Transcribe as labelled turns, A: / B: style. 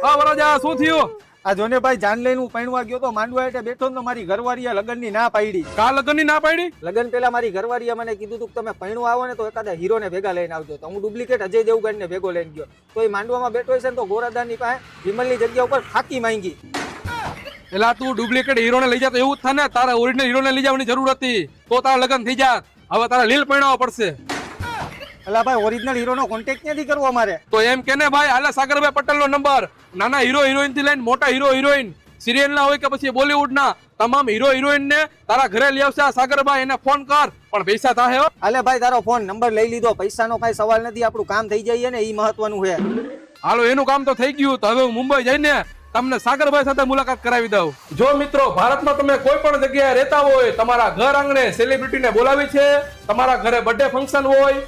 A: હા વરાજા શું થયું?
B: આ જોને ભાઈ જાન લઈને હું પૈણવા ગયો તો માંડવા એટલે બેઠો ને તો મારી ઘરવાળીએ લગ્નની ના પાડી.
A: કા લગ્નની ના પાડી?
B: લગ્ન પેલા મારી ઘરવાળીએ મને કીધું તું કે તમે પૈણવા આવો ને તો એકાદા હીરોને ભેગા લઈને આવજો. તો હું ડુપ્લિકેટ અજય દેવગણને ભેગો લઈને ગયો. તો એ માંડવામાં બેઠો છે ને તો ગોરાદાની પાસે વિમલની જગ્યા ઉપર ફાકી માંગી.
A: એલા તું ડુપ્લિકેટ હીરોને લઈ જા તો એવું જ થાય ને, તારા ઓરિજિનલ હીરોને લઈ જવાની જરૂર હતી તો તારા લગ્ન થઈ જાત. હવે તારા લીલ પૈણાવવા પડશે.
B: અલા ભાઈ ઓરિજિનલ હીરોનો કોન્ટેક્ટ ક્યાંથી કરવો અમારે?
A: તો એમ કે ને ભાઈ, હાલે સાગરભાઈ પટેલનો નંબર. નાના હીરો હિરોઈન થી લઈને મોટા હીરો હિરોઈન, સિરિયલ ના હોય કે પછી બોલીવુડ ના, તમામ હીરો હિરોઈન ને તારા ઘરે લઈ આવશે આ સાગરભાઈ. એને ફોન કર, પણ પૈસા થાહે હો.
B: હાલે ભાઈ તારો ફોન નંબર લઈ લીધો, પૈસાનો કઈ સવાલ નથી, આપણું કામ થઈ જાય ને એ મહત્વનું છે.
A: હાલો એનું કામ તો થઈ ગયું. તો હવે હું મુંબઈ જઈને તમને સાગરભાઈ સાથે મુલાકાત કરાવી દઉં. જો મિત્રો, ભારતમાં તમે કોઈ પણ જગ્યાએ રહેતા હોય, તમારા ઘર આંગણે સેલિબ્રિટીને બોલાવી છે, તમારા ઘરે બર્થડે ફંક્શન હોય,